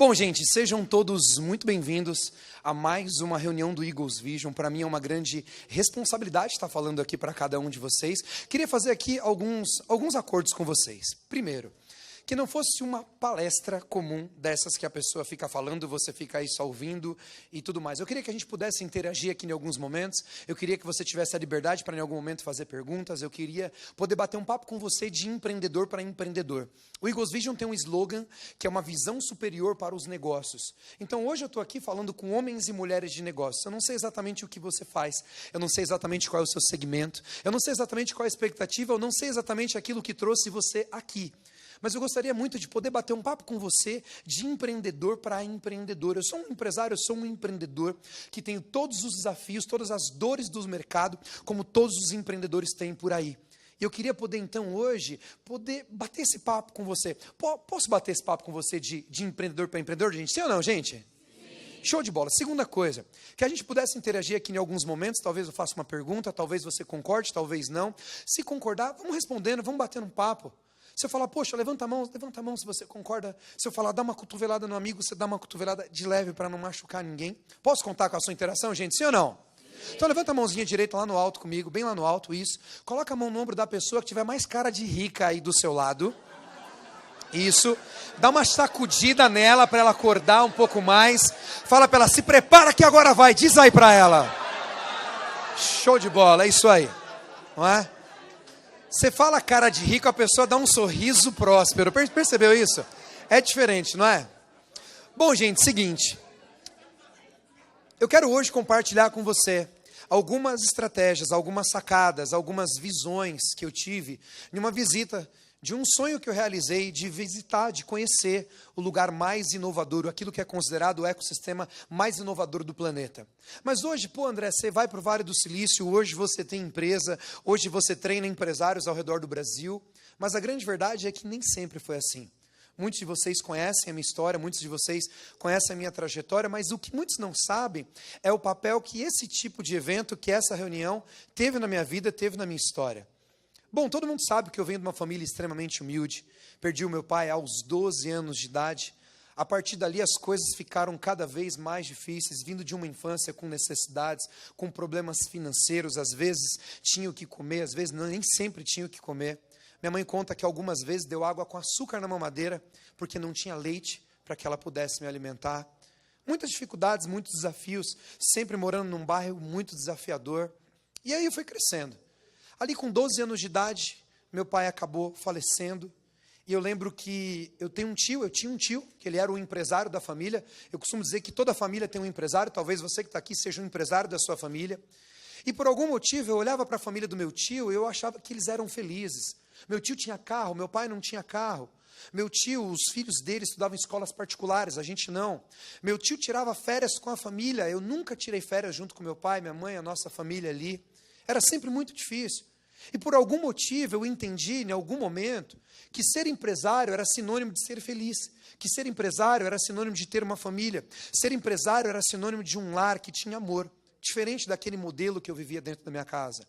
Bom, gente, sejam todos muito bem-vindos a mais uma reunião do Eagles Vision. Para mim é uma grande responsabilidade estar falando aqui para cada um de vocês. Queria fazer aqui alguns acordos com vocês. Primeiro, que não fosse uma palestra comum dessas que a pessoa fica falando, você fica aí só ouvindo e tudo mais. Eu queria que a gente pudesse interagir aqui em alguns momentos, eu queria que você tivesse a liberdade para em algum momento fazer perguntas, eu queria poder bater um papo com você de empreendedor para empreendedor. O Eagles Vision tem um slogan que é uma visão superior para os negócios. Então hoje eu estou aqui falando com homens e mulheres de negócios. Eu não sei exatamente o que você faz, eu não sei exatamente qual é o seu segmento, eu não sei exatamente qual é a expectativa, eu não sei exatamente aquilo que trouxe você aqui. Mas eu gostaria muito de poder bater um papo com você de empreendedor para empreendedor. Eu sou um empresário, eu sou um empreendedor que tenho todos os desafios, todas as dores do mercado, como todos os empreendedores têm por aí. E eu queria poder, então, hoje, poder bater esse papo com você. Posso bater esse papo com você de empreendedor para empreendedor, gente? Sim ou não, gente? Sim. Show de bola. Segunda coisa, que a gente pudesse interagir aqui em alguns momentos, talvez eu faça uma pergunta, talvez você concorde, talvez não. Se concordar, vamos respondendo, vamos batendo um papo. Se eu falar, poxa, levanta a mão se você concorda. Se eu falar, dá uma cotovelada no amigo, você dá uma cotovelada de leve para não machucar ninguém. Posso contar com a sua interação, gente? Sim ou não? Sim. Então levanta a mãozinha direita lá no alto comigo, bem lá no alto, isso. Coloca a mão no ombro da pessoa que tiver mais cara de rica aí do seu lado. Isso. Dá uma sacudida nela para ela acordar um pouco mais. Fala para ela, se prepara que agora vai. Diz aí para ela. Show de bola, é isso aí. Não é? Você fala cara de rico, a pessoa dá um sorriso próspero. Percebeu isso? É diferente, não é? Bom, gente, seguinte. Eu quero hoje compartilhar com você algumas estratégias, algumas sacadas, algumas visões que eu tive em uma visita de um sonho que eu realizei de visitar, de conhecer o lugar mais inovador, aquilo que é considerado o ecossistema mais inovador do planeta. Mas hoje, André, você vai para o Vale do Silício, hoje você tem empresa, hoje você treina empresários ao redor do Brasil, mas a grande verdade é que nem sempre foi assim. Muitos de vocês conhecem a minha história, muitos de vocês conhecem a minha trajetória, mas o que muitos não sabem é o papel que esse tipo de evento, que essa reunião teve na minha vida, teve na minha história. Bom, todo mundo sabe que eu venho de uma família extremamente humilde. Perdi o meu pai aos 12 anos de idade. A partir dali as coisas ficaram cada vez mais difíceis, vindo de uma infância com necessidades, com problemas financeiros. Às vezes tinha o que comer, às vezes nem sempre tinha o que comer. Minha mãe conta que algumas vezes deu água com açúcar na mamadeira, porque não tinha leite para que ela pudesse me alimentar. Muitas dificuldades, muitos desafios, sempre morando num bairro muito desafiador. E aí eu fui crescendo. Ali com 12 anos de idade, meu pai acabou falecendo, e eu lembro que eu tinha um tio, que ele era o empresário da família. Eu costumo dizer que toda família tem um empresário, talvez você que está aqui seja um empresário da sua família. E por algum motivo eu olhava para a família do meu tio e eu achava que eles eram felizes. Meu tio tinha carro, meu pai não tinha carro. Meu tio, os filhos dele estudavam em escolas particulares, a gente não. Meu tio tirava férias com a família, eu nunca tirei férias junto com meu pai, minha mãe, a nossa família ali. Era sempre muito difícil. E por algum motivo eu entendi, em algum momento, que ser empresário era sinônimo de ser feliz. Que ser empresário era sinônimo de ter uma família. Ser empresário era sinônimo de um lar que tinha amor. Diferente daquele modelo que eu vivia dentro da minha casa.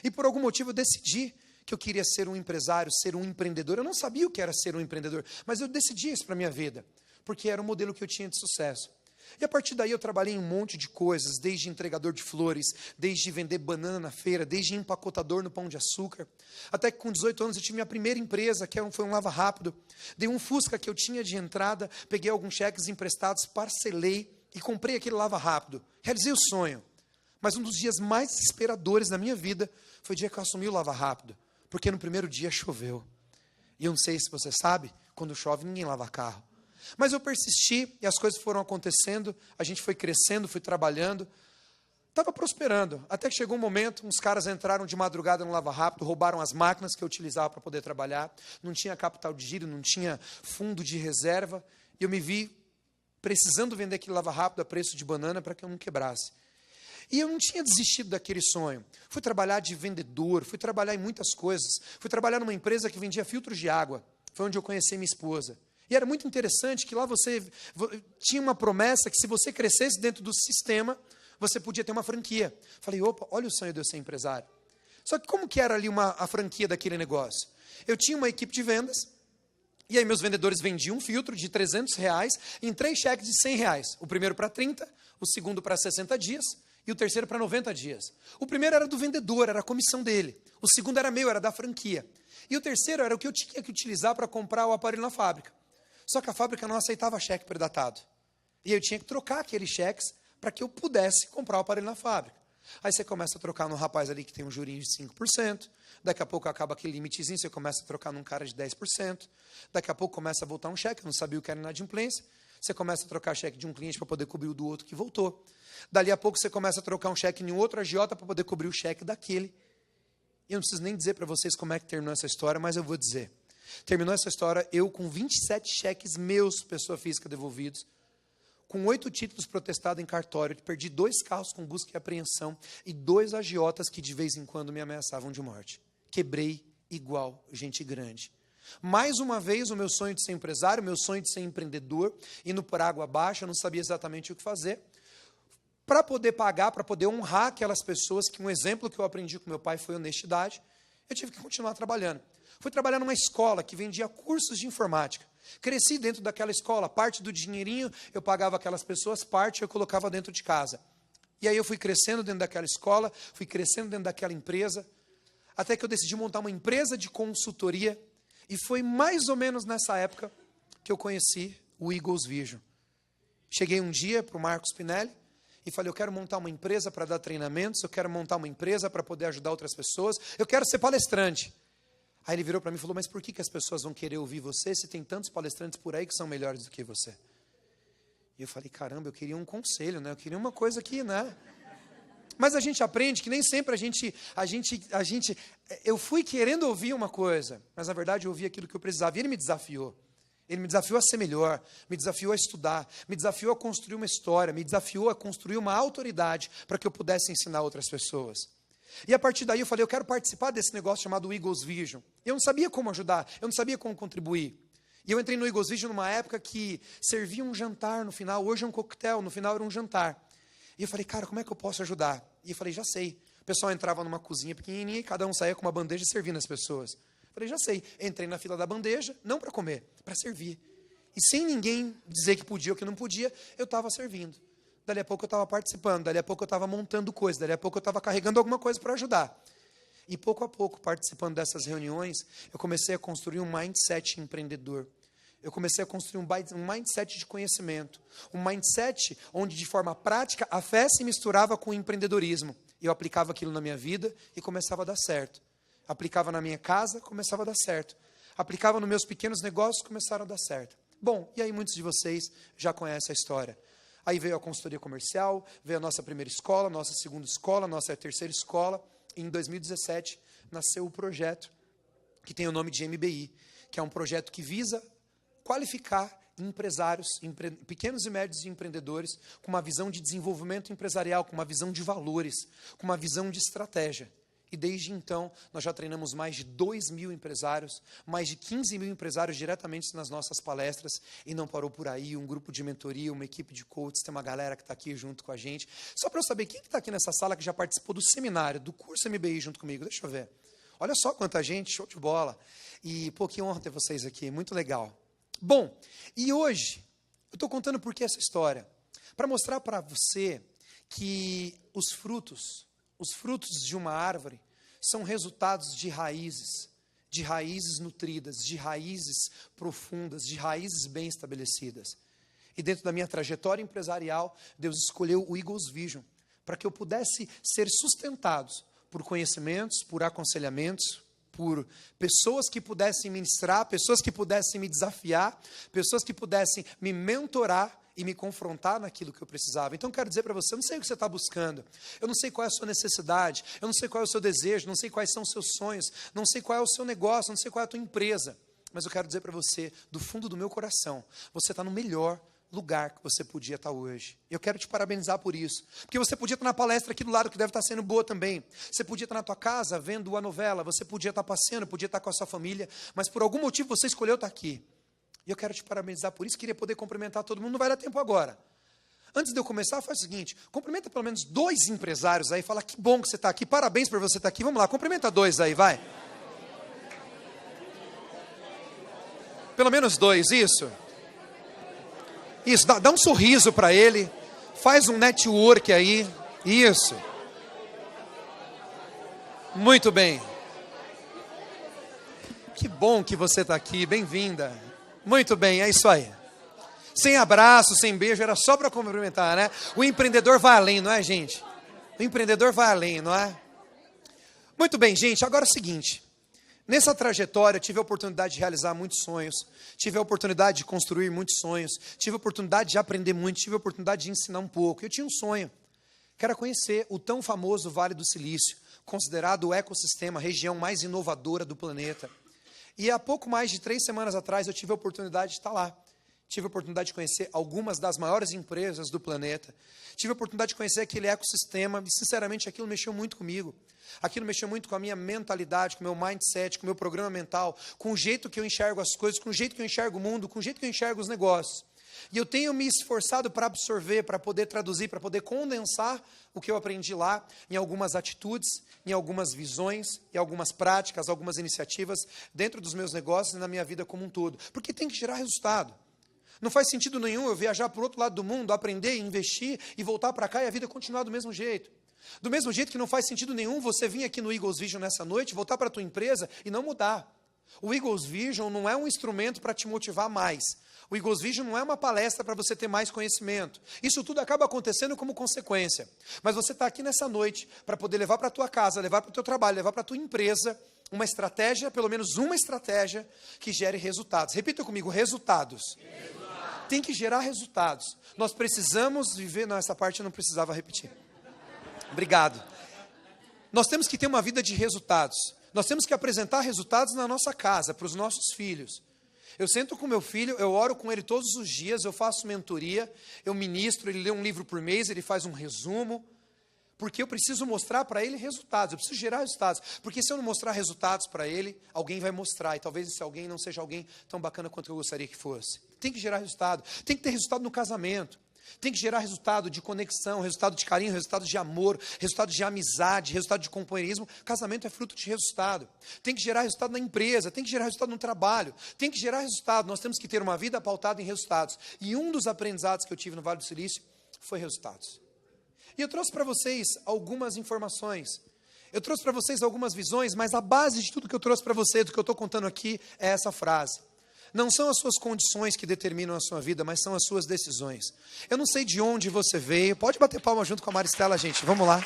E por algum motivo eu decidi que eu queria ser um empresário, ser um empreendedor. Eu não sabia o que era ser um empreendedor, mas eu decidi isso para a minha vida. Porque era o modelo que eu tinha de sucesso. E a partir daí eu trabalhei em um monte de coisas, desde entregador de flores, desde vender banana na feira, desde empacotador no Pão de Açúcar, até que com 18 anos eu tive minha primeira empresa, que foi um Lava Rápido. Dei um Fusca que eu tinha de entrada, peguei alguns cheques emprestados, parcelei e comprei aquele Lava Rápido. Realizei o sonho. Mas um dos dias mais desesperadores da minha vida foi o dia que eu assumi o Lava Rápido, porque no primeiro dia choveu. E eu não sei se você sabe, quando chove ninguém lava carro. Mas eu persisti e as coisas foram acontecendo, a gente foi crescendo, fui trabalhando, estava prosperando, até que chegou um momento, uns caras entraram de madrugada no Lava Rápido, roubaram as máquinas que eu utilizava para poder trabalhar, não tinha capital de giro, não tinha fundo de reserva, e eu me vi precisando vender aquele Lava Rápido a preço de banana para que eu não quebrasse. E eu não tinha desistido daquele sonho. Fui trabalhar de vendedor, fui trabalhar em muitas coisas, fui trabalhar numa empresa que vendia filtros de água, foi onde eu conheci minha esposa. E era muito interessante que lá você tinha uma promessa que se você crescesse dentro do sistema, você podia ter uma franquia. Falei, opa, olha o sonho de eu ser empresário. Só que como que era ali a franquia daquele negócio? Eu tinha uma equipe de vendas E aí meus vendedores vendiam um filtro de R$ 300 em 3 cheques de R$ 100. O primeiro para 30, o segundo para 60 dias e o terceiro para 90 dias. O primeiro era do vendedor, era a comissão dele. O segundo era meu, era da franquia. E o terceiro era o que eu tinha que utilizar para comprar o aparelho na fábrica. Só que a fábrica não aceitava cheque predatado. E eu tinha que trocar aqueles cheques para que eu pudesse comprar o aparelho na fábrica. Aí você começa a trocar num rapaz ali que tem um jurinho de 5%, daqui a pouco acaba aquele limitezinho, você começa a trocar num cara de 10%, daqui a pouco começa a voltar um cheque, eu não sabia o que era inadimplência, você começa a trocar cheque de um cliente para poder cobrir o do outro que voltou. Dali a pouco você começa a trocar um cheque em um outro agiota para poder cobrir o cheque daquele. E eu não preciso nem dizer para vocês como é que terminou essa história, mas eu vou dizer. Terminou essa história eu com 27 cheques meus, pessoa física, devolvidos, com 8 títulos protestados em cartório, perdi 2 carros com busca e apreensão e 2 agiotas que de vez em quando me ameaçavam de morte. Quebrei igual gente grande. Mais uma vez, o meu sonho de ser empresário, o meu sonho de ser empreendedor, indo por água abaixo, eu não sabia exatamente o que fazer. Para poder pagar, para poder honrar aquelas pessoas, que um exemplo que eu aprendi com meu pai foi honestidade, eu tive que continuar trabalhando. Fui trabalhar numa escola que vendia cursos de informática. Cresci dentro daquela escola, parte do dinheirinho eu pagava aquelas pessoas, parte eu colocava dentro de casa. E aí eu fui crescendo dentro daquela escola, fui crescendo dentro daquela empresa, até que eu decidi montar uma empresa de consultoria, e foi mais ou menos nessa época que eu conheci o Eagles Vision. Cheguei um dia para o Marcos Pinelli e falei, eu quero montar uma empresa para dar treinamentos, eu quero montar uma empresa para poder ajudar outras pessoas, eu quero ser palestrante. Aí ele virou para mim e falou, mas por que as pessoas vão querer ouvir você se tem tantos palestrantes por aí que são melhores do que você? E eu falei, caramba, eu queria um conselho, né? Eu queria uma coisa aqui, né? Mas a gente aprende que nem sempre eu fui querendo ouvir uma coisa, mas na verdade eu ouvi aquilo que eu precisava. E ele me desafiou. Ele me desafiou a ser melhor, me desafiou a estudar, me desafiou a construir uma história, me desafiou a construir uma autoridade para que eu pudesse ensinar outras pessoas. E a partir daí eu falei, eu quero participar desse negócio chamado Eagles Vision. Eu não sabia como ajudar, eu não sabia como contribuir. E eu entrei no Eagles Vision numa época que servia um jantar no final, hoje é um coquetel, no final era um jantar. E eu falei, cara, como é que eu posso ajudar? E eu falei, já sei. O pessoal entrava numa cozinha pequenininha e cada um saía com uma bandeja servindo as pessoas. Eu falei, já sei. Entrei na fila da bandeja, não para comer, para servir. E sem ninguém dizer que podia ou que não podia, eu estava servindo. Dali a pouco eu estava participando, dali a pouco eu estava montando coisa, dali a pouco eu estava carregando alguma coisa para ajudar. E pouco a pouco, participando dessas reuniões, eu comecei a construir um mindset empreendedor. Eu comecei a construir um mindset de conhecimento. Um mindset onde, de forma prática, a fé se misturava com o empreendedorismo. Eu aplicava aquilo na minha vida e começava a dar certo. Aplicava na minha casa, começava a dar certo. Aplicava nos meus pequenos negócios, começaram a dar certo. Bom, e aí muitos de vocês já conhecem a história. Aí veio a consultoria comercial, veio a nossa primeira escola, nossa segunda escola, nossa terceira escola. E em 2017 nasceu o projeto que tem o nome de MBI, que é um projeto que visa qualificar empresários, pequenos e médios empreendedores, com uma visão de desenvolvimento empresarial, com uma visão de valores, com uma visão de estratégia. E desde então, nós já treinamos mais de 2.000 empresários, mais de 15.000 empresários diretamente nas nossas palestras, e não parou por aí, um grupo de mentoria, uma equipe de coaches, tem uma galera que está aqui junto com a gente. Só para eu saber, quem está aqui nessa sala que já participou do seminário, do curso MBI junto comigo? Deixa eu ver. Olha só quanta gente, show de bola. E, pô, que honra ter vocês aqui, muito legal. Bom, e hoje, eu estou contando por que essa história? Para mostrar para você que os frutos de uma árvore são resultados de raízes nutridas, de raízes profundas, de raízes bem estabelecidas. E dentro da minha trajetória empresarial, Deus escolheu o Eagles Vision para que eu pudesse ser sustentado por conhecimentos, por aconselhamentos, por pessoas que pudessem ministrar, pessoas que pudessem me desafiar, pessoas que pudessem me mentorar e me confrontar naquilo que eu precisava. Então, eu quero dizer para você, eu não sei o que você está buscando, eu não sei qual é a sua necessidade, eu não sei qual é o seu desejo, não sei quais são os seus sonhos, não sei qual é o seu negócio, não sei qual é a tua empresa, mas eu quero dizer para você, do fundo do meu coração, você está no melhor lugar que você podia estar hoje. Eu quero te parabenizar por isso, porque você podia estar na palestra aqui do lado, que deve estar sendo boa também, você podia estar na tua casa vendo a novela, você podia estar passeando, podia estar com a sua família, mas por algum motivo você escolheu estar aqui. E eu quero te parabenizar por isso, queria poder cumprimentar todo mundo, não vai dar tempo agora. Antes de eu começar, faz o seguinte, cumprimenta pelo menos 2 empresários aí, fala que bom que você está aqui, parabéns por você estar aqui, vamos lá, cumprimenta 2 aí, vai. Pelo menos 2, isso. Isso, dá um sorriso para ele. Faz um network aí. Isso. Muito bem. Que bom que você está aqui, bem-vinda. Muito bem, é isso aí. Sem abraço, sem beijo, era só para cumprimentar, né? O empreendedor vai além, não é, gente? O empreendedor vai além, não é? Muito bem, gente, agora é o seguinte. Nessa trajetória, eu tive a oportunidade de realizar muitos sonhos, tive a oportunidade de construir muitos sonhos, tive a oportunidade de aprender muito, tive a oportunidade de ensinar um pouco. Eu tinha um sonho, que era conhecer o tão famoso Vale do Silício, considerado o ecossistema, a região mais inovadora do planeta. E há pouco mais de 3 semanas atrás, eu tive a oportunidade de estar lá. Tive a oportunidade de conhecer algumas das maiores empresas do planeta. Tive a oportunidade de conhecer aquele ecossistema e, sinceramente, aquilo mexeu muito comigo. Aquilo mexeu muito com a minha mentalidade, com o meu mindset, com o meu programa mental, com o jeito que eu enxergo as coisas, com o jeito que eu enxergo o mundo, com o jeito que eu enxergo os negócios. E eu tenho me esforçado para absorver, para poder traduzir, para poder condensar o que eu aprendi lá em algumas atitudes, em algumas visões, em algumas práticas, algumas iniciativas dentro dos meus negócios e na minha vida como um todo. Porque tem que gerar resultado. Não faz sentido nenhum eu viajar para o outro lado do mundo, aprender, investir e voltar para cá e a vida continuar do mesmo jeito. Do mesmo jeito que não faz sentido nenhum você vir aqui no Eagles Vision nessa noite, voltar para a tua empresa e não mudar. O Eagles Vision não é um instrumento para te motivar mais. O Eagles Vision não é uma palestra para você ter mais conhecimento. Isso tudo acaba acontecendo como consequência. Mas você está aqui nessa noite para poder levar para a tua casa, levar para o teu trabalho, levar para a tua empresa uma estratégia, pelo menos uma estratégia que gere resultados. Repita comigo, resultados. Tem que gerar resultados. Nós precisamos viver... Não, essa parte eu não precisava repetir. Obrigado. Nós temos que ter uma vida de resultados. Nós temos que apresentar resultados na nossa casa, para os nossos filhos. Eu sento com meu filho, eu oro com ele todos os dias, eu faço mentoria, eu ministro, ele lê um livro por mês, ele faz um resumo, porque eu preciso mostrar para ele resultados, eu preciso gerar resultados, porque se eu não mostrar resultados para ele, alguém vai mostrar, e talvez esse alguém não seja alguém tão bacana quanto eu gostaria que fosse. Tem que gerar resultado, tem que ter resultado no casamento, tem que gerar resultado de conexão, resultado de carinho, resultado de amor, resultado de amizade, resultado de companheirismo. Casamento é fruto de resultado. Tem que gerar resultado na empresa, tem que gerar resultado no trabalho, tem que gerar resultado. Nós temos que ter uma vida pautada em resultados. E um dos aprendizados que eu tive no Vale do Silício foi resultados. E eu trouxe para vocês algumas informações. Eu trouxe para vocês algumas visões, mas a base de tudo que eu trouxe para você, do que eu estou contando aqui, é essa frase. Não são as suas condições que determinam a sua vida, mas são as suas decisões. Eu não sei de onde você veio. Pode bater palma junto com a Maristela, gente. Vamos lá.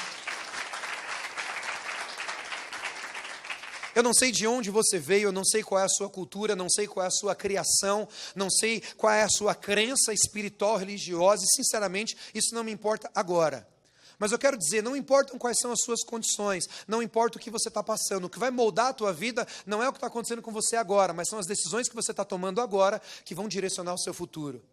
Eu não sei de onde você veio, eu não sei qual é a sua cultura, não sei qual é a sua criação, não sei qual é a sua crença espiritual, religiosa, e sinceramente, isso não me importa agora. Mas eu quero dizer, não importam quais são as suas condições, não importa o que você está passando, o que vai moldar a tua vida não é o que está acontecendo com você agora, mas são as decisões que você está tomando agora que vão direcionar o seu futuro.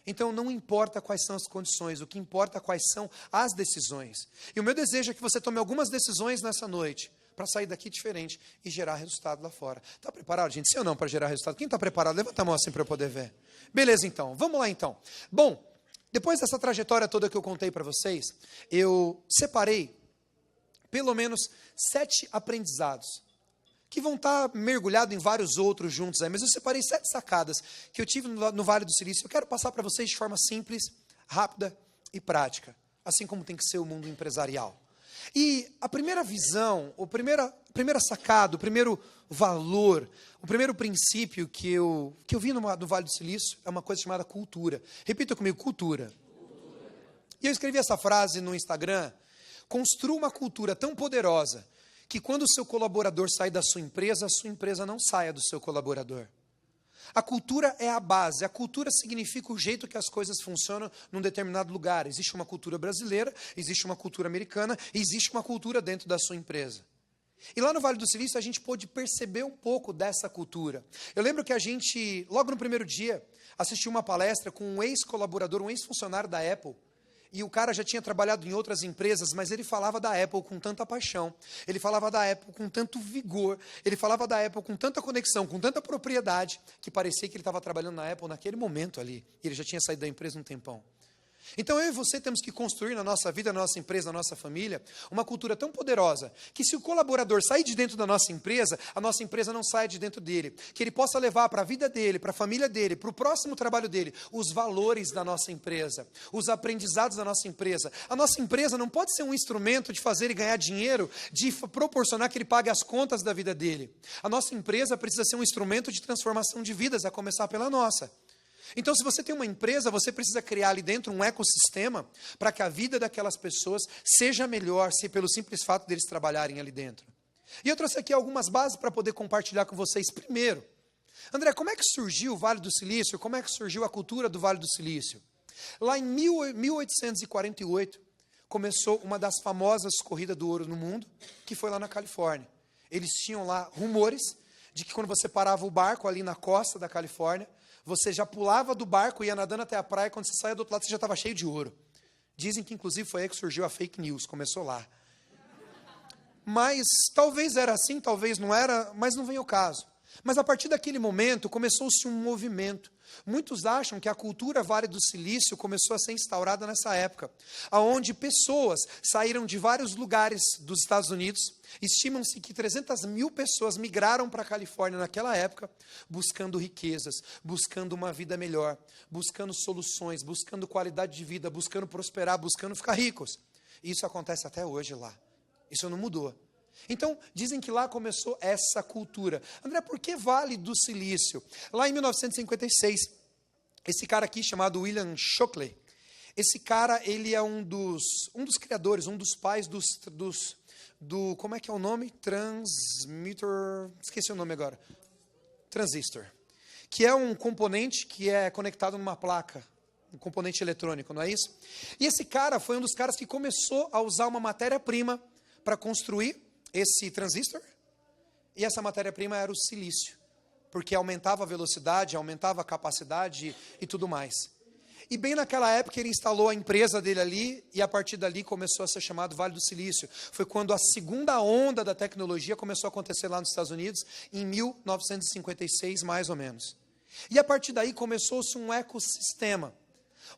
Então não importa quais são as condições, o que importa é quais são as decisões. E o meu desejo é que você tome algumas decisões nessa noite, para sair daqui diferente e gerar resultado lá fora. Está preparado, gente? Sim ou não para gerar resultado? Quem está preparado? Levanta a mão assim para eu poder ver. Beleza, então. Vamos lá, então. Bom, depois dessa trajetória toda que eu contei para vocês, eu separei pelo menos 7 aprendizados, que vão estar mergulhados em vários outros juntos aí, mas eu separei 7 sacadas que eu tive no Vale do Silício. Eu quero passar para vocês de forma simples, rápida e prática, assim como tem que ser o mundo empresarial. E a primeira visão, a primeira sacada, o primeiro valor, o primeiro princípio que eu vi no Vale do Silício é uma coisa chamada cultura. Repita comigo, cultura. E eu escrevi essa frase no Instagram: construa uma cultura tão poderosa que quando o seu colaborador sai da sua empresa, a sua empresa não saia do seu colaborador. A cultura é a base, a cultura significa o jeito que as coisas funcionam num determinado lugar. Existe uma cultura brasileira, existe uma cultura americana, existe uma cultura dentro da sua empresa. E lá no Vale do Silício a gente pôde perceber um pouco dessa cultura. Eu lembro que a gente, logo no primeiro dia, assistiu uma palestra com um ex-colaborador, um ex-funcionário da Apple. E o cara já tinha trabalhado em outras empresas, mas ele falava da Apple com tanta paixão, ele falava da Apple com tanto vigor, ele falava da Apple com tanta conexão, com tanta propriedade, que parecia que ele estava trabalhando na Apple naquele momento ali. E ele já tinha saído da empresa um tempão. Então eu e você temos que construir na nossa vida, na nossa empresa, na nossa família, uma cultura tão poderosa, que se o colaborador sair de dentro da nossa empresa, a nossa empresa não sai de dentro dele. Que ele possa levar para a vida dele, para a família dele, para o próximo trabalho dele, os valores da nossa empresa, os aprendizados da nossa empresa. A nossa empresa não pode ser um instrumento de fazer ele ganhar dinheiro, de proporcionar que ele pague as contas da vida dele. A nossa empresa precisa ser um instrumento de transformação de vidas, a começar pela nossa. Então, se você tem uma empresa, você precisa criar ali dentro um ecossistema para que a vida daquelas pessoas seja melhor, se pelo simples fato deles trabalharem ali dentro. E eu trouxe aqui algumas bases para poder compartilhar com vocês. Primeiro, André, como é que surgiu o Vale do Silício? Como é que surgiu a cultura do Vale do Silício? Lá em 1848, começou uma das famosas corridas do ouro no mundo, que foi lá na Califórnia. Eles tinham lá rumores de que quando você parava o barco ali na costa da Califórnia, você já pulava do barco, ia nadando até a praia, quando você saia do outro lado, você já estava cheio de ouro. Dizem que, inclusive, foi aí que surgiu a fake news, começou lá. Mas, talvez era assim, talvez não era, mas não vem ao caso. Mas, a partir daquele momento, começou-se um movimento. Muitos acham que a cultura Vale do Silício começou a ser instaurada nessa época, onde pessoas saíram de vários lugares dos Estados Unidos. Estimam-se que 300 mil pessoas migraram para a Califórnia naquela época, buscando riquezas, buscando uma vida melhor, buscando soluções, buscando qualidade de vida, buscando prosperar, buscando ficar ricos. Isso acontece até hoje lá. Isso não mudou. Então, dizem que lá começou essa cultura. André, por que Vale do Silício? Lá em 1956, esse cara aqui, chamado William Shockley, esse cara, ele é um dos criadores, um dos pais do como é que é o nome? Transmitter, esqueci o nome agora. Transistor. Que é um componente que é conectado numa placa, um componente eletrônico, não é isso? E esse cara foi um dos caras que começou a usar uma matéria-prima para construir esse transistor, e essa matéria-prima era o silício, porque aumentava a velocidade, aumentava a capacidade e tudo mais. E bem naquela época ele instalou a empresa dele ali, e a partir dali começou a ser chamado Vale do Silício. Foi quando a segunda onda da tecnologia começou a acontecer lá nos Estados Unidos, em 1956, mais ou menos. E a partir daí começou-se um ecossistema.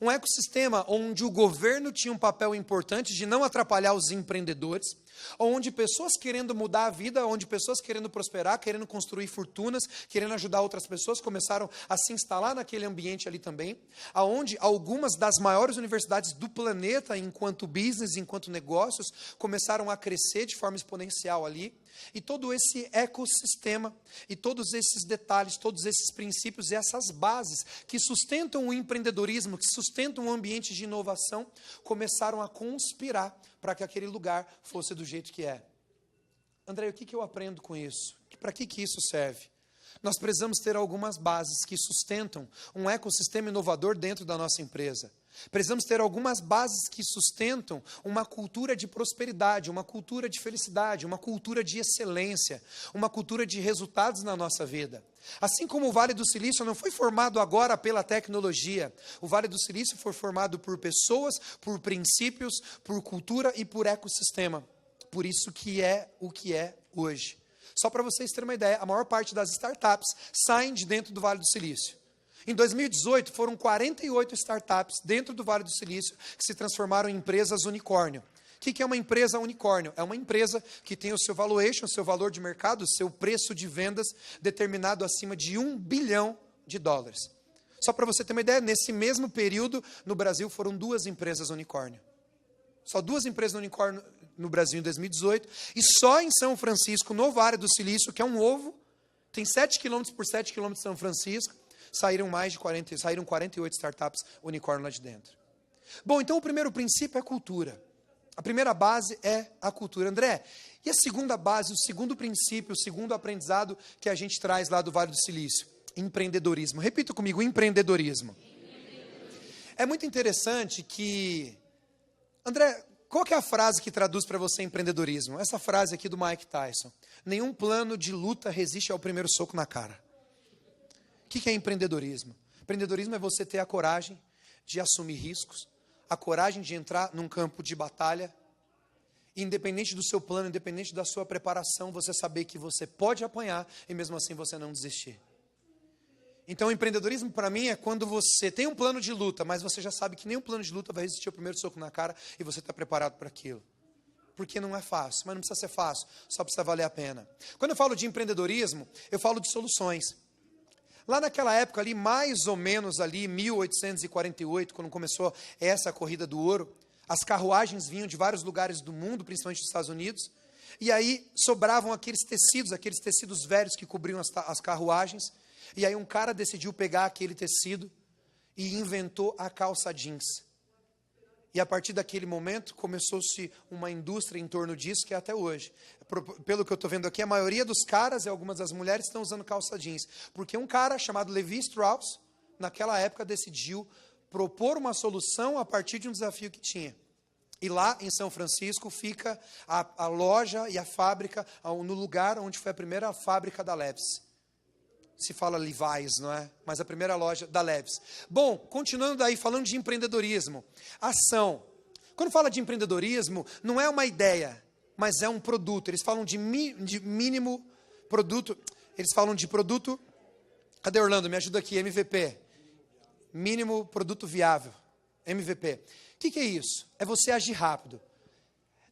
Um ecossistema onde o governo tinha um papel importante de não atrapalhar os empreendedores, onde pessoas querendo mudar a vida, onde pessoas querendo prosperar, querendo construir fortunas, querendo ajudar outras pessoas, começaram a se instalar naquele ambiente ali também, aonde algumas das maiores universidades do planeta, enquanto business, enquanto negócios, começaram a crescer de forma exponencial ali. E todo esse ecossistema, e todos esses detalhes, todos esses princípios e essas bases que sustentam o empreendedorismo, que sustentam o ambiente de inovação, começaram a conspirar para que aquele lugar fosse do jeito que é. André, o que eu aprendo com isso? Para que isso serve? Nós precisamos ter algumas bases que sustentam um ecossistema inovador dentro da nossa empresa. Precisamos ter algumas bases que sustentam uma cultura de prosperidade, uma cultura de felicidade, uma cultura de excelência, uma cultura de resultados na nossa vida. Assim como o Vale do Silício não foi formado agora pela tecnologia, o Vale do Silício foi formado por pessoas, por princípios, por cultura e por ecossistema. Por isso que é o que é hoje. Só para vocês terem uma ideia, a maior parte das startups saem de dentro do Vale do Silício. Em 2018, foram 48 startups dentro do Vale do Silício que se transformaram em empresas unicórnio. O que é uma empresa unicórnio? É uma empresa que tem o seu valuation, o seu valor de mercado, o seu preço de vendas determinado acima de $1 bilhão. Só para você ter uma ideia, nesse mesmo período, no Brasil, foram 2 empresas unicórnio. Só 2 empresas unicórnio no Brasil em 2018, e só em São Francisco, no Vale do Silício, que é um ovo, tem 7 km por 7 km de São Francisco, saíram 48 startups unicórnio lá de dentro. Bom, então o primeiro princípio é cultura. A primeira base é a cultura. André, e a segunda base, o segundo princípio, o segundo aprendizado que a gente traz lá do Vale do Silício? Empreendedorismo. Repita comigo, empreendedorismo. É muito interessante que... André, qual que é a frase que traduz para você empreendedorismo? Essa frase aqui do Mike Tyson. Nenhum plano de luta resiste ao primeiro soco na cara. O que é empreendedorismo? Empreendedorismo é você ter a coragem de assumir riscos, a coragem de entrar num campo de batalha, independente do seu plano, independente da sua preparação, você saber que você pode apanhar e mesmo assim você não desistir. Então, o empreendedorismo para mim é quando você tem um plano de luta, mas você já sabe que nenhum plano de luta vai resistir ao primeiro soco na cara e você está preparado para aquilo. Porque não é fácil, mas não precisa ser fácil, só precisa valer a pena. Quando eu falo de empreendedorismo, eu falo de soluções. Lá naquela época ali, mais ou menos ali, 1848, quando começou essa corrida do ouro, as carruagens vinham de vários lugares do mundo, principalmente dos Estados Unidos, e aí sobravam aqueles tecidos velhos que cobriam as carruagens, e aí um cara decidiu pegar aquele tecido e inventou a calça jeans. E a partir daquele momento começou-se uma indústria em torno disso, que é até hoje. Pelo que eu estou vendo aqui, a maioria dos caras e algumas das mulheres estão usando calça jeans. Porque um cara chamado Levi Strauss, naquela época, decidiu propor uma solução a partir de um desafio que tinha. E lá em São Francisco fica a loja e a fábrica, no lugar onde foi a primeira fábrica da Levi's. Se fala Levi's, não é? Mas a primeira loja da Levi's. Bom, continuando daí, falando de empreendedorismo. Ação. Quando fala de empreendedorismo, não é uma ideia, mas é um produto. Eles falam de mínimo produto. Eles falam de produto... Cadê Orlando? Me ajuda aqui, MVP. Mínimo produto viável. MVP. O que é isso? É você agir rápido.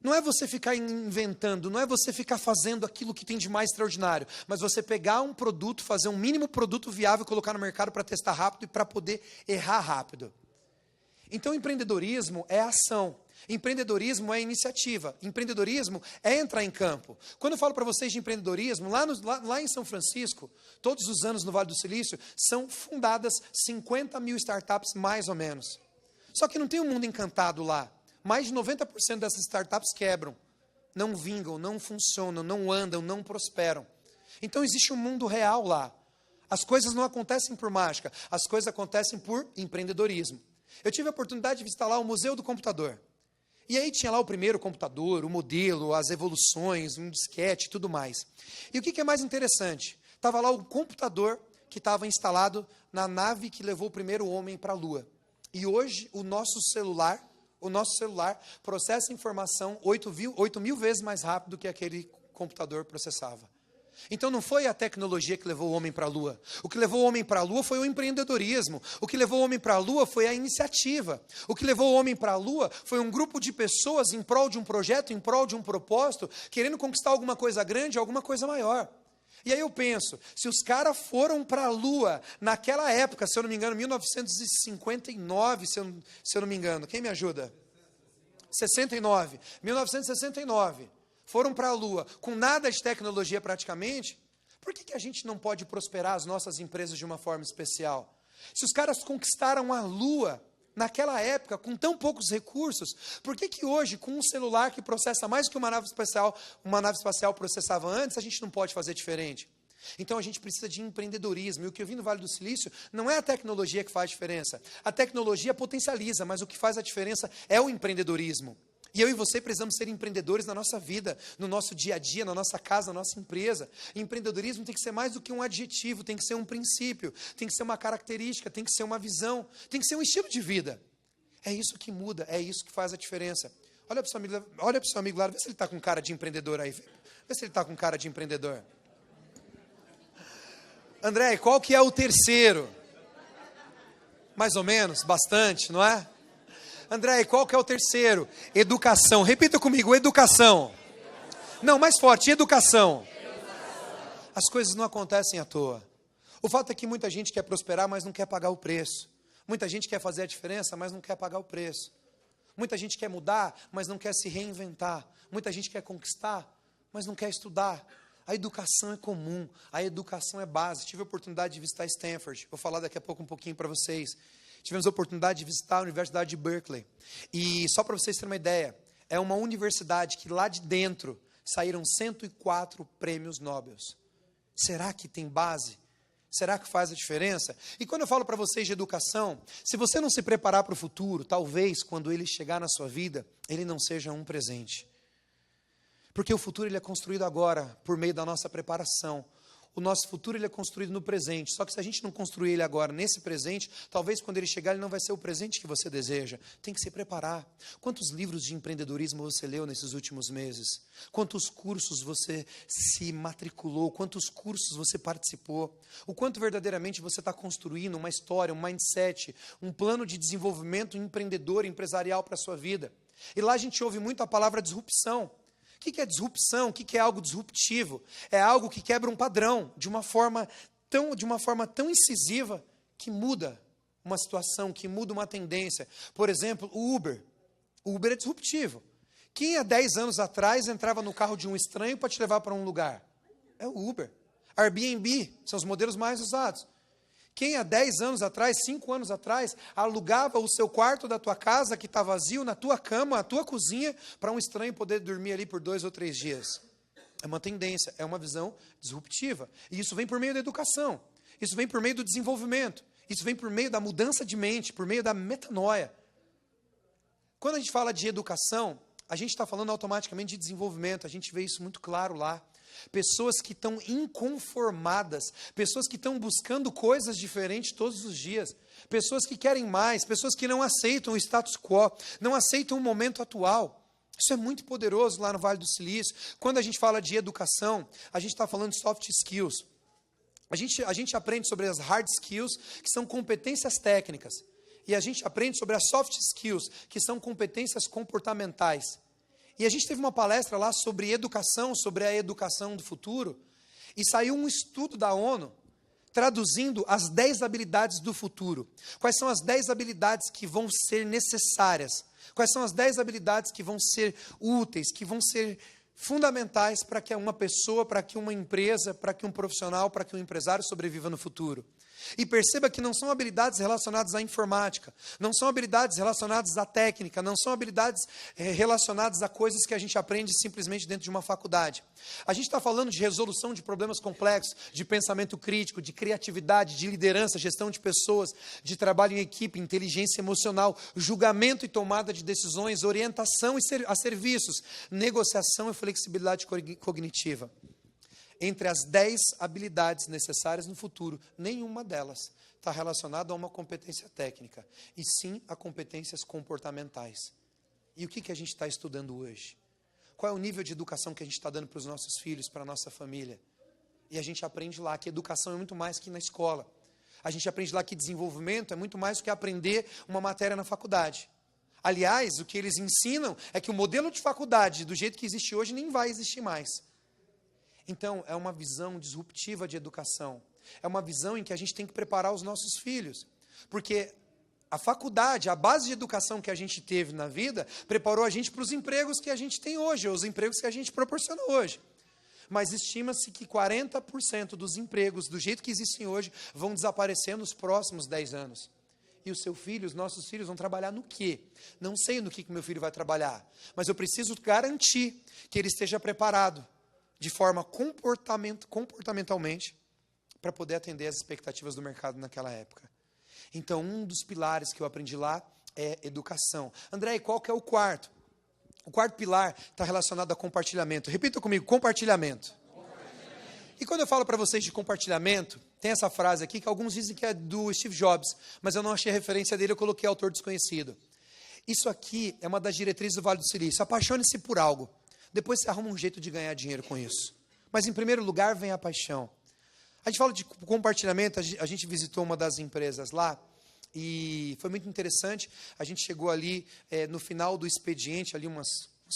Não é você ficar inventando, não é você ficar fazendo aquilo que tem de mais extraordinário, mas você pegar um produto, fazer um mínimo produto viável, colocar no mercado para testar rápido e para poder errar rápido. Então, empreendedorismo é ação, empreendedorismo é iniciativa, empreendedorismo é entrar em campo. Quando eu falo para vocês de empreendedorismo, lá em São Francisco, todos os anos no Vale do Silício, são fundadas 50 mil startups mais ou menos. Só que não tem um mundo encantado lá. Mais de 90% dessas startups quebram, não vingam, não funcionam, não andam, não prosperam. Então existe um mundo real lá. As coisas não acontecem por mágica, as coisas acontecem por empreendedorismo. Eu tive a oportunidade de visitar lá o Museu do Computador. E aí tinha lá o primeiro computador, o modelo, as evoluções, um disquete e tudo mais. E o que é mais interessante? Estava lá o computador que estava instalado na nave que levou o primeiro homem para a Lua. E hoje o nosso celular processa informação 8 mil vezes mais rápido do que aquele computador processava. Então não foi a tecnologia que levou o homem para a Lua. O que levou o homem para a Lua foi o empreendedorismo. O que levou o homem para a Lua foi a iniciativa. O que levou o homem para a Lua foi um grupo de pessoas em prol de um projeto, em prol de um propósito, querendo conquistar alguma coisa grande, alguma coisa maior. E aí eu penso, se os caras foram para a Lua naquela época, se eu não me engano, 1959, se eu não me engano, quem me ajuda? 69, 1969, foram para a Lua com nada de tecnologia praticamente, por que a gente não pode prosperar as nossas empresas de uma forma especial? Se os caras conquistaram a Lua naquela época, com tão poucos recursos, por que hoje, com um celular que processa mais do que uma nave espacial processava antes, a gente não pode fazer diferente? Então a gente precisa de empreendedorismo, e o que eu vi no Vale do Silício não é a tecnologia que faz diferença, a tecnologia potencializa, mas o que faz a diferença é o empreendedorismo. E eu e você precisamos ser empreendedores na nossa vida, no nosso dia a dia, na nossa casa, na nossa empresa. E empreendedorismo tem que ser mais do que um adjetivo, tem que ser um princípio, tem que ser uma característica, tem que ser uma visão, tem que ser um estilo de vida. É isso que muda, é isso que faz a diferença. Olha para o seu amigo lá, vê se ele está com cara de empreendedor aí. Vê se ele está com cara de empreendedor. André, qual que é o terceiro? Mais ou menos, bastante, não é? André, qual que é o terceiro? Educação. Repita comigo, educação. Não, mais forte, educação. As coisas não acontecem à toa. O fato é que muita gente quer prosperar, mas não quer pagar o preço. Muita gente quer fazer a diferença, mas não quer pagar o preço. Muita gente quer mudar, mas não quer se reinventar. Muita gente quer conquistar, mas não quer estudar. A educação é comum, a educação é base. Tive a oportunidade de visitar Stanford. Vou falar daqui a pouco um pouquinho para vocês. Tivemos a oportunidade de visitar a Universidade de Berkeley. E só para vocês terem uma ideia, é uma universidade que lá de dentro saíram 104 prêmios Nobel. Será que tem base? Será que faz a diferença? E quando eu falo para vocês de educação, se você não se preparar para o futuro, talvez quando ele chegar na sua vida, ele não seja um presente. Porque o futuro ele é construído agora, por meio da nossa preparação. O nosso futuro ele é construído no presente. Só que se a gente não construir ele agora, nesse presente, talvez quando ele chegar, ele não vai ser o presente que você deseja. Tem que se preparar. Quantos livros de empreendedorismo você leu nesses últimos meses? Quantos cursos você se matriculou? Quantos cursos você participou? O quanto verdadeiramente você está construindo uma história, um mindset, um plano de desenvolvimento empreendedor, empresarial para a sua vida? E lá a gente ouve muito a palavra disrupção. O que é disrupção? O que é algo disruptivo? É algo que quebra um padrão de uma forma tão incisiva que muda uma situação, que muda uma tendência. Por exemplo, o Uber. O Uber é disruptivo. Quem há 10 anos atrás entrava no carro de um estranho para te levar para um lugar? É o Uber. Airbnb são os modelos mais usados. Quem há 10 anos atrás, 5 anos atrás, alugava o seu quarto da tua casa, que está vazio, na tua cama, na tua cozinha, para um estranho poder dormir ali por 2 ou 3 dias? É uma tendência, é uma visão disruptiva. E isso vem por meio da educação, isso vem por meio do desenvolvimento, isso vem por meio da mudança de mente, por meio da metanoia. Quando a gente fala de educação, a gente está falando automaticamente de desenvolvimento, a gente vê isso muito claro lá. Pessoas que estão inconformadas, pessoas que estão buscando coisas diferentes todos os dias, pessoas que querem mais, pessoas que não aceitam o status quo, não aceitam o momento atual. Isso é muito poderoso lá no Vale do Silício. Quando a gente fala de educação, a gente está falando de soft skills. A gente aprende sobre as hard skills, que são competências técnicas, e a gente aprende sobre as soft skills, que são competências comportamentais. E a gente teve uma palestra lá sobre educação, sobre a educação do futuro, e saiu um estudo da ONU traduzindo as 10 habilidades do futuro. Quais são as 10 habilidades que vão ser necessárias? Quais são as 10 habilidades que vão ser úteis, que vão ser fundamentais para que uma pessoa, para que uma empresa, para que um profissional, para que um empresário sobreviva no futuro? E perceba que não são habilidades relacionadas à informática, não são habilidades relacionadas à técnica, não são habilidades relacionadas a coisas que a gente aprende simplesmente dentro de uma faculdade. A gente está falando de resolução de problemas complexos, de pensamento crítico, de criatividade, de liderança, gestão de pessoas, de trabalho em equipe, inteligência emocional, julgamento e tomada de decisões, orientação a serviços, negociação e flexibilidade cognitiva. Entre as 10 habilidades necessárias no futuro, nenhuma delas está relacionada a uma competência técnica, e sim a competências comportamentais. E o que a gente está estudando hoje? Qual é o nível de educação que a gente está dando para os nossos filhos, para a nossa família? E a gente aprende lá que educação é muito mais que na escola. A gente aprende lá que desenvolvimento é muito mais do que aprender uma matéria na faculdade. Aliás, o que eles ensinam é que o modelo de faculdade, do jeito que existe hoje, nem vai existir mais. Então, é uma visão disruptiva de educação. É uma visão em que a gente tem que preparar os nossos filhos. Porque a faculdade, a base de educação que a gente teve na vida, preparou a gente para os empregos que a gente tem hoje, ou os empregos que a gente proporciona hoje. Mas estima-se que 40% dos empregos, do jeito que existem hoje, vão desaparecer nos próximos 10 anos. E os nossos filhos vão trabalhar no quê? Não sei no que meu filho vai trabalhar, mas eu preciso garantir que ele esteja preparado de forma comportamentalmente, para poder atender às expectativas do mercado naquela época. Então, um dos pilares que eu aprendi lá é educação. André, e qual que é o quarto? O quarto pilar está relacionado a compartilhamento. Repita comigo, compartilhamento. E quando eu falo para vocês de compartilhamento, tem essa frase aqui que alguns dizem que é do Steve Jobs, mas eu não achei a referência dele, eu coloquei autor desconhecido. Isso aqui é uma das diretrizes do Vale do Silício. Apaixone-se por algo. Depois você arruma um jeito de ganhar dinheiro com isso. Mas, em primeiro lugar, vem a paixão. A gente fala de compartilhamento, a gente visitou uma das empresas lá, e foi muito interessante. A gente chegou ali no final do expediente, ali umas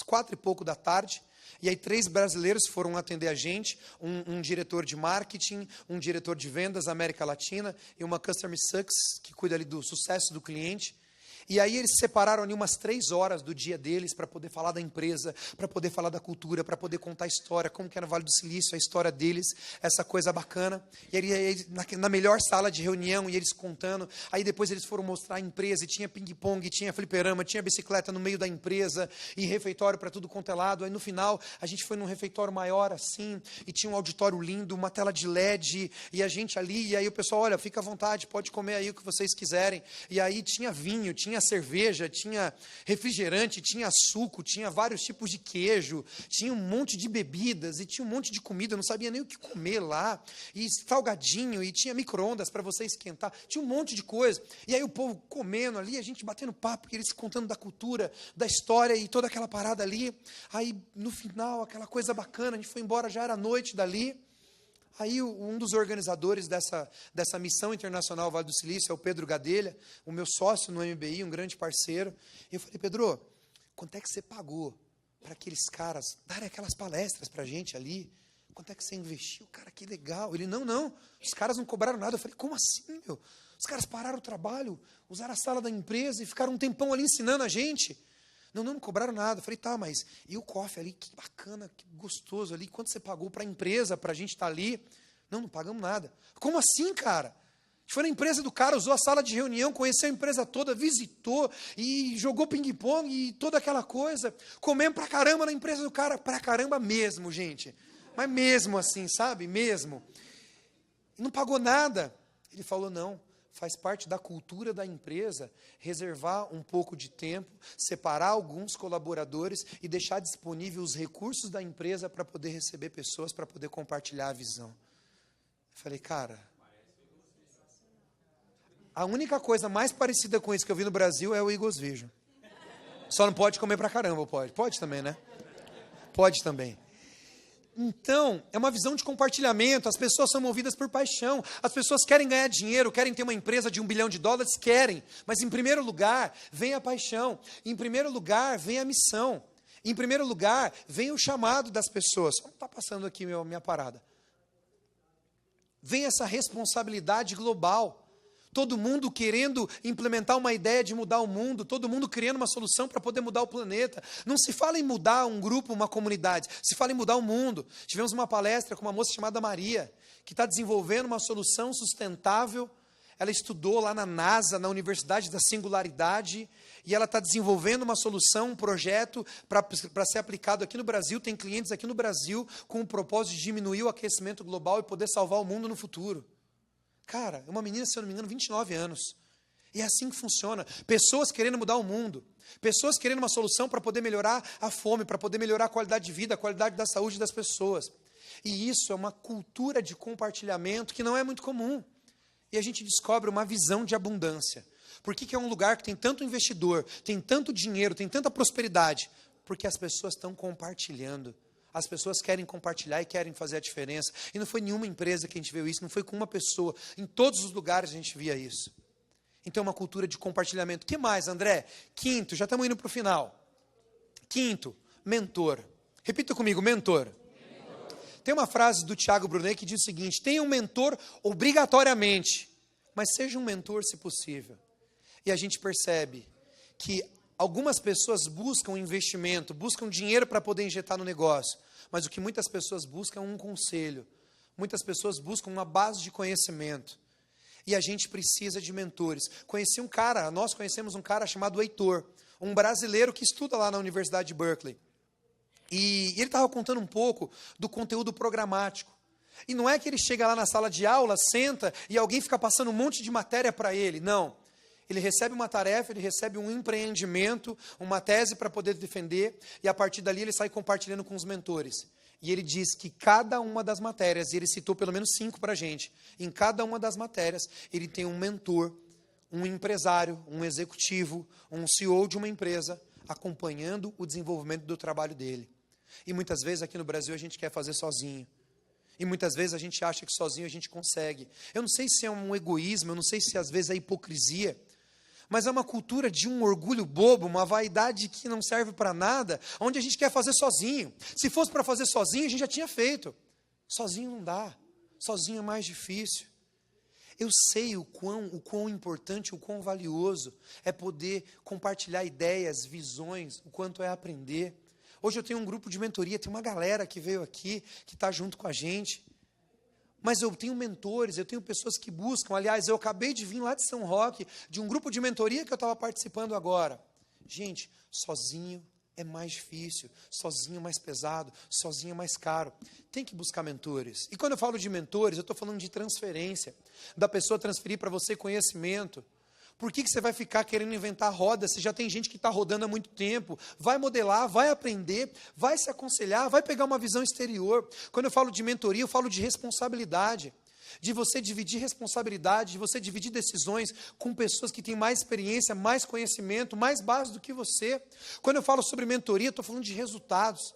4 e pouco da tarde, e aí 3 brasileiros foram atender a gente, um diretor de marketing, um diretor de vendas da América Latina, e uma Customer Success, que cuida ali do sucesso do cliente. E aí eles separaram ali umas 3 horas do dia deles para poder falar da empresa, para poder falar da cultura, para poder contar a história, como que é no Vale do Silício, a história deles, essa coisa bacana. E aí na melhor sala de reunião, e eles contando, aí depois eles foram mostrar a empresa, e tinha ping-pong, tinha fliperama, tinha bicicleta no meio da empresa, e refeitório para tudo quanto é lado. Aí no final, a gente foi num refeitório maior assim, e tinha um auditório lindo, uma tela de LED, e a gente ali, e aí o pessoal, olha, fica à vontade, pode comer aí o que vocês quiserem. E aí tinha vinho, tinha tinha cerveja, tinha refrigerante, tinha suco, tinha vários tipos de queijo, tinha um monte de bebidas e tinha um monte de comida, eu não sabia nem o que comer lá, e salgadinho, e tinha micro-ondas para você esquentar, tinha um monte de coisa. E aí o povo comendo ali, a gente batendo papo, eles contando da cultura, da história e toda aquela parada ali. Aí no final, aquela coisa bacana, a gente foi embora, já era noite dali. Aí um dos organizadores dessa missão internacional Vale do Silício é o Pedro Gadelha, o meu sócio no MBI, um grande parceiro. E eu falei, Pedro, quanto é que você pagou para aqueles caras darem aquelas palestras para a gente ali? Quanto é que você investiu? Cara, que legal. Ele, não, os caras não cobraram nada. Eu falei, como assim, meu? Os caras pararam o trabalho, usaram a sala da empresa e ficaram um tempão ali ensinando a gente. Não cobraram nada. Eu falei, tá, mas e o coffee ali? Que bacana, que gostoso ali. Quanto você pagou para a empresa, para a gente estar ali? Não pagamos nada. Como assim, cara? A gente foi na empresa do cara, usou a sala de reunião, conheceu a empresa toda, visitou e jogou ping-pong e toda aquela coisa. Comemos pra caramba na empresa do cara. Pra caramba mesmo, gente. Mas mesmo assim, sabe? Mesmo. E não pagou nada. Ele falou, não. Faz parte da cultura da empresa reservar um pouco de tempo, separar alguns colaboradores e deixar disponível os recursos da empresa para poder receber pessoas, para poder compartilhar a visão. Eu falei, cara, a única coisa mais parecida com isso que eu vi no Brasil é o Eagles Vision. Só não pode comer pra caramba, pode? Pode também, né? Pode também. Então, é uma visão de compartilhamento, as pessoas são movidas por paixão, as pessoas querem ganhar dinheiro, querem ter uma empresa de $1 bilhão, querem, mas em primeiro lugar vem a paixão, em primeiro lugar vem a missão, em primeiro lugar vem o chamado das pessoas. Está passando aqui minha parada. Vem essa responsabilidade global. Todo mundo querendo implementar uma ideia de mudar o mundo, todo mundo criando uma solução para poder mudar o planeta. Não se fala em mudar um grupo, uma comunidade, se fala em mudar o mundo. Tivemos uma palestra com uma moça chamada Maria, que está desenvolvendo uma solução sustentável. Ela estudou lá na NASA, na Universidade da Singularidade, e ela está desenvolvendo uma solução, um projeto para ser aplicado aqui no Brasil. Tem clientes aqui no Brasil com o propósito de diminuir o aquecimento global e poder salvar o mundo no futuro. Cara, é uma menina, se eu não me engano, 29 anos. E é assim que funciona. Pessoas querendo mudar o mundo. Pessoas querendo uma solução para poder melhorar a fome, para poder melhorar a qualidade de vida, a qualidade da saúde das pessoas. E isso é uma cultura de compartilhamento que não é muito comum. E a gente descobre uma visão de abundância. Por que é um lugar que tem tanto investidor, tem tanto dinheiro, tem tanta prosperidade? Porque as pessoas estão compartilhando. As pessoas querem compartilhar e querem fazer a diferença. E não foi nenhuma empresa que a gente viu isso, não foi com uma pessoa. Em todos os lugares a gente via isso. Então, uma cultura de compartilhamento. O que mais, André? Quinto, já estamos indo para o final. Quinto, mentor. Repita comigo, mentor. Tem uma frase do Thiago Brunet que diz o seguinte: tenha um mentor obrigatoriamente, mas seja um mentor se possível. E a gente percebe que algumas pessoas buscam investimento, buscam dinheiro para poder injetar no negócio, mas o que muitas pessoas buscam é um conselho. Muitas pessoas buscam uma base de conhecimento. E a gente precisa de mentores. Nós conhecemos um cara chamado Heitor, um brasileiro que estuda lá na Universidade de Berkeley. E ele estava contando um pouco do conteúdo programático. E não é que ele chega lá na sala de aula, senta e alguém fica passando um monte de matéria para ele. Não. Ele recebe uma tarefa, ele recebe um empreendimento, uma tese para poder defender, e a partir dali ele sai compartilhando com os mentores. E ele diz que cada uma das matérias, e ele citou pelo menos 5 para a gente, em cada uma das matérias ele tem um mentor, um empresário, um executivo, um CEO de uma empresa, acompanhando o desenvolvimento do trabalho dele. E muitas vezes aqui no Brasil a gente quer fazer sozinho. E muitas vezes a gente acha que sozinho a gente consegue. Eu não sei se é um egoísmo, eu não sei se às vezes é hipocrisia, mas é uma cultura de um orgulho bobo, uma vaidade que não serve para nada, onde a gente quer fazer sozinho. Se fosse para fazer sozinho, a gente já tinha feito. Sozinho não dá, sozinho é mais difícil. Eu sei o quão importante, o quão valioso é poder compartilhar ideias, visões, o quanto é aprender. Hoje eu tenho um grupo de mentoria, tem uma galera que veio aqui, que está junto com a gente. Mas eu tenho mentores, eu tenho pessoas que buscam. Aliás, eu acabei de vir lá de São Roque, de um grupo de mentoria que eu estava participando agora. Gente, sozinho é mais difícil, sozinho é mais pesado, sozinho é mais caro. Tem que buscar mentores. E quando eu falo de mentores, eu estou falando de transferência, da pessoa transferir para você conhecimento. Por que você vai ficar querendo inventar roda se já tem gente que está rodando há muito tempo? Vai modelar, vai aprender, vai se aconselhar, vai pegar uma visão exterior. Quando eu falo de mentoria, eu falo de responsabilidade. De você dividir responsabilidade, de você dividir decisões com pessoas que têm mais experiência, mais conhecimento, mais base do que você. Quando eu falo sobre mentoria, eu estou falando de resultados.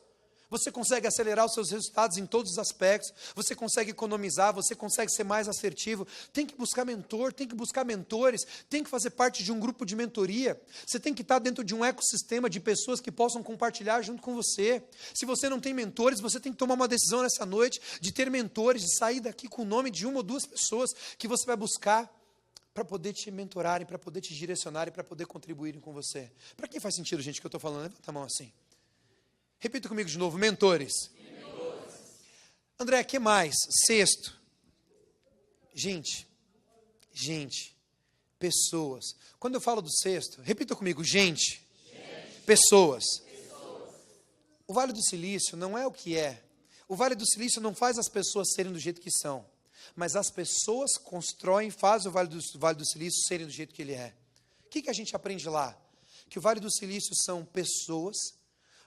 Você consegue acelerar os seus resultados em todos os aspectos, você consegue economizar, você consegue ser mais assertivo. Tem que buscar mentor, tem que buscar mentores, tem que fazer parte de um grupo de mentoria. Você tem que estar dentro de um ecossistema de pessoas que possam compartilhar junto com você. Se você não tem mentores, você tem que tomar uma decisão nessa noite de ter mentores, de sair daqui com o nome de uma ou duas pessoas que você vai buscar para poder te mentorarem, para poder te direcionarem, para poder contribuírem com você. Para quem faz sentido, gente, o que eu estou falando? Levanta a mão assim. Repita comigo de novo, mentores. André, que mais? Sexto. Gente, pessoas. Quando eu falo do sexto, repita comigo, gente. Pessoas. O Vale do Silício não é o que é. O Vale do Silício não faz as pessoas serem do jeito que são, mas as pessoas constroem, fazem o Vale do Silício serem do jeito que ele é. O que a gente aprende lá? Que o Vale do Silício são pessoas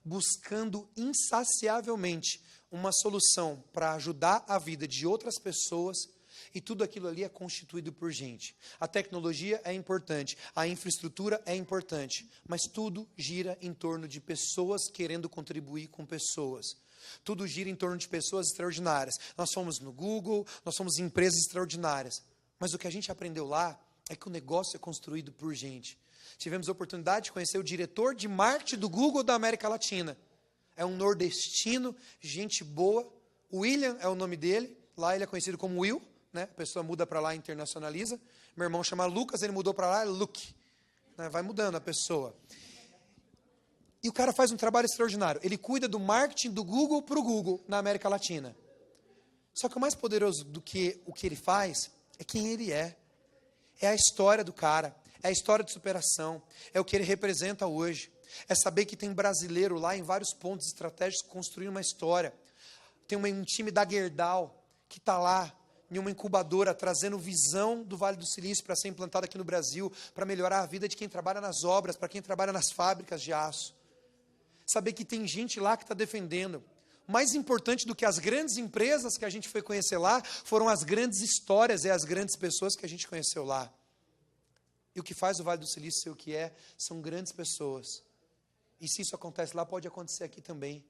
buscando insaciavelmente uma solução para ajudar a vida de outras pessoas, e tudo aquilo ali é constituído por gente. A tecnologia é importante, a infraestrutura é importante, mas tudo gira em torno de pessoas querendo contribuir com pessoas. Tudo gira em torno de pessoas extraordinárias. Nós fomos no Google, nós somos empresas extraordinárias, mas o que a gente aprendeu lá é que o negócio é construído por gente. Tivemos a oportunidade de conhecer o diretor de marketing do Google da América Latina. É um nordestino, gente boa. William é o nome dele. Lá ele é conhecido como Will, né? A pessoa muda para lá e internacionaliza. Meu irmão chama Lucas, ele mudou para lá, é Luke. Né? Vai mudando a pessoa. E o cara faz um trabalho extraordinário. Ele cuida do marketing do Google para o Google na América Latina. Só que o mais poderoso do que o que ele faz é quem ele é. É a história do cara. É a história de superação, é o que ele representa hoje. É saber que tem brasileiro lá em vários pontos estratégicos construindo uma história. Tem um time da Gerdau que está lá em uma incubadora trazendo visão do Vale do Silício para ser implantada aqui no Brasil, para melhorar a vida de quem trabalha nas obras, para quem trabalha nas fábricas de aço. Saber que tem gente lá que está defendendo. Mais importante do que as grandes empresas que a gente foi conhecer lá, foram as grandes histórias e as grandes pessoas que a gente conheceu lá. E o que faz o Vale do Silício ser o que é, são grandes pessoas. E se isso acontece lá, pode acontecer aqui também.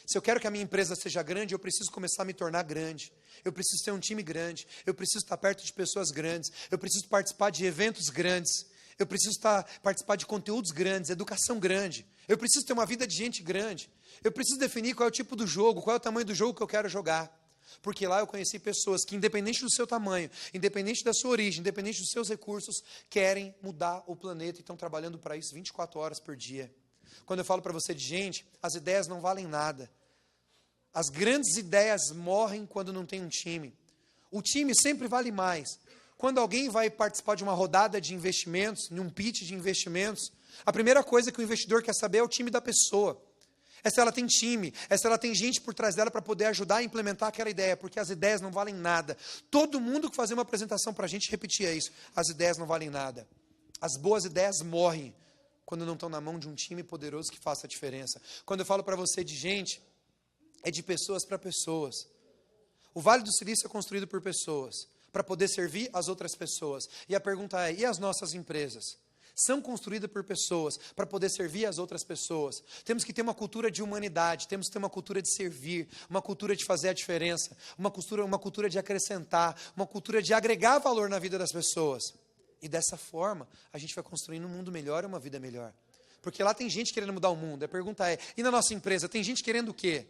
Se eu quero que a minha empresa seja grande, eu preciso começar a me tornar grande. Eu preciso ter um time grande. Eu preciso estar perto de pessoas grandes. Eu preciso participar de eventos grandes. Eu preciso participar de conteúdos grandes, educação grande. Eu preciso ter uma vida de gente grande. Eu preciso definir qual é o tipo do jogo, qual é o tamanho do jogo que eu quero jogar. Porque lá eu conheci pessoas que, independente do seu tamanho, independente da sua origem, independente dos seus recursos, querem mudar o planeta e estão trabalhando para isso 24 horas por dia. Quando eu falo para você de gente, as ideias não valem nada. As grandes ideias morrem quando não tem um time. O time sempre vale mais. Quando alguém vai participar de uma rodada de investimentos, num pitch de investimentos, a primeira coisa que o investidor quer saber é o time da pessoa. É se ela tem time, é se ela tem gente por trás dela para poder ajudar a implementar aquela ideia, porque as ideias não valem nada. Todo mundo que fazia uma apresentação para a gente repetia isso, as ideias não valem nada. As boas ideias morrem quando não estão na mão de um time poderoso que faça a diferença. Quando eu falo para você de gente, é de pessoas para pessoas. O Vale do Silício é construído por pessoas, para poder servir as outras pessoas. E a pergunta é, e as nossas empresas? São construídas por pessoas, para poder servir as outras pessoas. Temos que ter uma cultura de humanidade, temos que ter uma cultura de servir, uma cultura de fazer a diferença, uma cultura de acrescentar, uma cultura de agregar valor na vida das pessoas. E dessa forma, a gente vai construindo um mundo melhor e uma vida melhor. Porque lá tem gente querendo mudar o mundo. A pergunta é, e na nossa empresa, tem gente querendo o quê?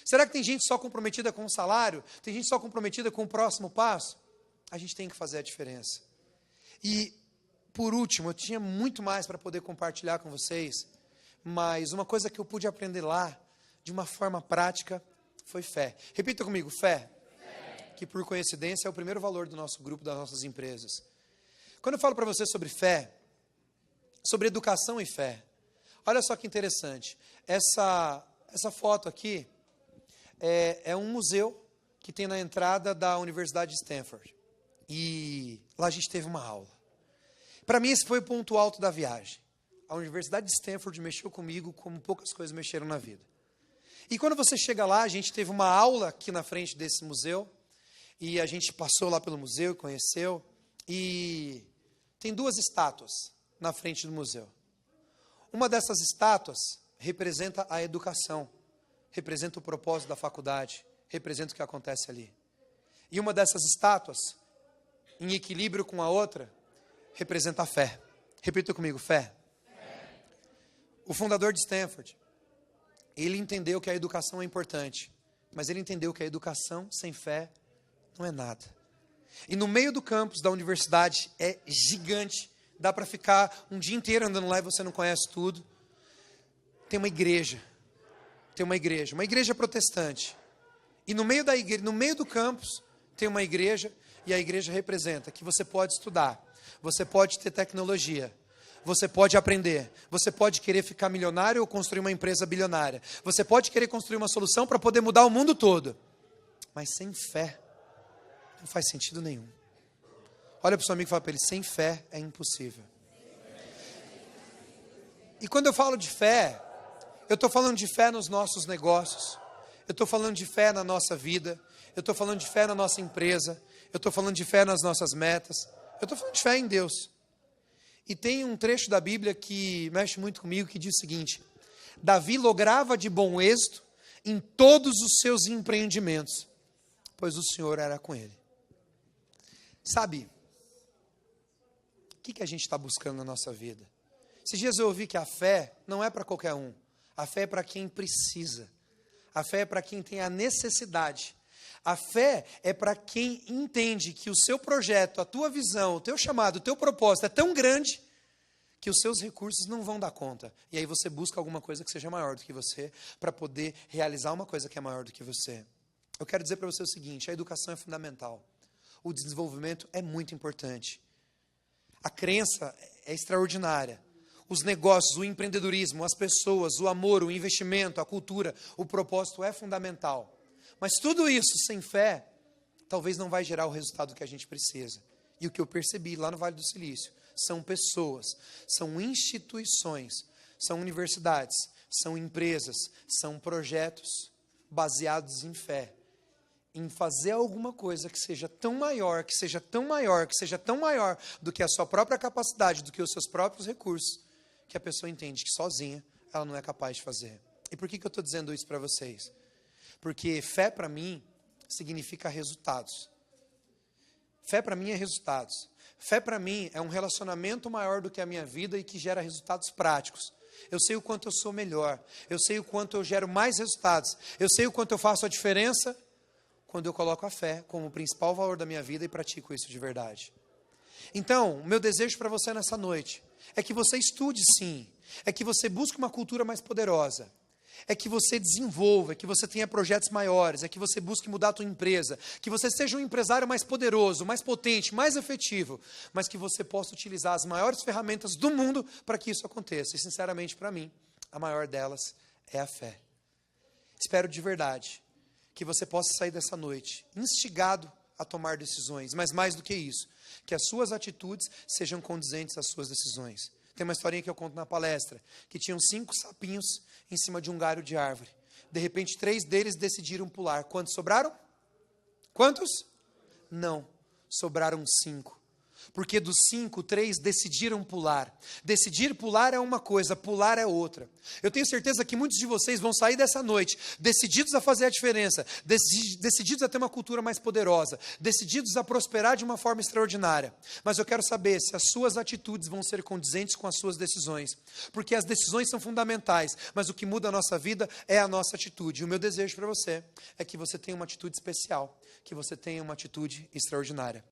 Será que tem gente só comprometida com o salário? Tem gente só comprometida com o próximo passo? A gente tem que fazer a diferença. E por último, eu tinha muito mais para poder compartilhar com vocês, mas uma coisa que eu pude aprender lá, de uma forma prática, foi fé. Repita comigo, fé. Que por coincidência é o primeiro valor do nosso grupo, das nossas empresas. Quando eu falo para você sobre fé, sobre educação e fé, olha só que interessante. Essa foto aqui é um museu que tem na entrada da Universidade de Stanford. E lá a gente teve uma aula. Para mim, esse foi o ponto alto da viagem. A Universidade de Stanford mexeu comigo como poucas coisas mexeram na vida. E quando você chega lá, a gente teve uma aula aqui na frente desse museu, e a gente passou lá pelo museu e conheceu, e tem 2 estátuas na frente do museu. Uma dessas estátuas representa a educação, representa o propósito da faculdade, representa o que acontece ali. E uma dessas estátuas, em equilíbrio com a outra, representa a fé. Repita comigo, fé. O fundador de Stanford, ele entendeu que a educação é importante, mas ele entendeu que a educação sem fé não é nada. E no meio do campus da universidade, é gigante, dá para ficar um dia inteiro andando lá e você não conhece tudo. Tem uma igreja uma igreja protestante. E no meio da igreja, no meio do campus, tem uma igreja, e a igreja representa que você pode estudar, você pode ter tecnologia, você pode aprender, você pode querer ficar milionário ou construir uma empresa bilionária, você pode querer construir uma solução para poder mudar o mundo todo, mas sem fé, não faz sentido nenhum. Olha para o seu amigo e fala para ele, sem fé é impossível. E quando eu falo de fé, eu estou falando de fé nos nossos negócios, eu estou falando de fé na nossa vida, eu estou falando de fé na nossa empresa, eu estou falando de fé nas nossas metas, eu estou falando de fé em Deus. E tem um trecho da Bíblia que mexe muito comigo, que diz o seguinte: Davi lograva de bom êxito em todos os seus empreendimentos, pois o Senhor era com ele. Sabe, o que a gente está buscando na nossa vida? Esses dias eu ouvi que a fé não é para qualquer um, a fé é para quem precisa, a fé é para quem tem a necessidade. A fé é para quem entende que o seu projeto, a tua visão, o teu chamado, o teu propósito é tão grande que os seus recursos não vão dar conta. E aí você busca alguma coisa que seja maior do que você para poder realizar uma coisa que é maior do que você. Eu quero dizer para você o seguinte, a educação é fundamental. O desenvolvimento é muito importante. A crença é extraordinária. Os negócios, o empreendedorismo, as pessoas, o amor, o investimento, a cultura, o propósito é fundamental. Mas tudo isso sem fé, talvez não vai gerar o resultado que a gente precisa. E o que eu percebi lá no Vale do Silício, são pessoas, são instituições, são universidades, são empresas, são projetos baseados em fé. Em fazer alguma coisa que seja tão maior, que seja tão maior, que seja tão maior do que a sua própria capacidade, do que os seus próprios recursos, que a pessoa entende que sozinha ela não é capaz de fazer. E por que eu estou dizendo isso para vocês? Porque fé para mim significa resultados. Fé para mim é resultados. Fé para mim é um relacionamento maior do que a minha vida e que gera resultados práticos. Eu sei o quanto eu sou melhor. Eu sei o quanto eu gero mais resultados. Eu sei o quanto eu faço a diferença quando eu coloco a fé como o principal valor da minha vida e pratico isso de verdade. Então, o meu desejo para você nessa noite é que você estude sim, é que você busque uma cultura mais poderosa, é que você desenvolva, é que você tenha projetos maiores, é que você busque mudar a tua empresa, que você seja um empresário mais poderoso, mais potente, mais efetivo, mas que você possa utilizar as maiores ferramentas do mundo para que isso aconteça. E sinceramente para mim, a maior delas é a fé. Espero de verdade que você possa sair dessa noite instigado a tomar decisões, mas mais do que isso, que as suas atitudes sejam condizentes às suas decisões. Tem uma historinha que eu conto na palestra, que tinham 5 sapinhos em cima de um galho de árvore. De repente, 3 deles decidiram pular. Quantos sobraram? Quantos? Não, sobraram 5. Porque dos 5, 3 decidiram pular. Decidir pular é uma coisa, pular é outra. Eu tenho certeza que muitos de vocês vão sair dessa noite decididos a fazer a diferença, decididos a ter uma cultura mais poderosa, decididos a prosperar de uma forma extraordinária. Mas eu quero saber se as suas atitudes vão ser condizentes com as suas decisões. Porque as decisões são fundamentais, mas o que muda a nossa vida é a nossa atitude. E o meu desejo para você é que você tenha uma atitude especial, que você tenha uma atitude extraordinária.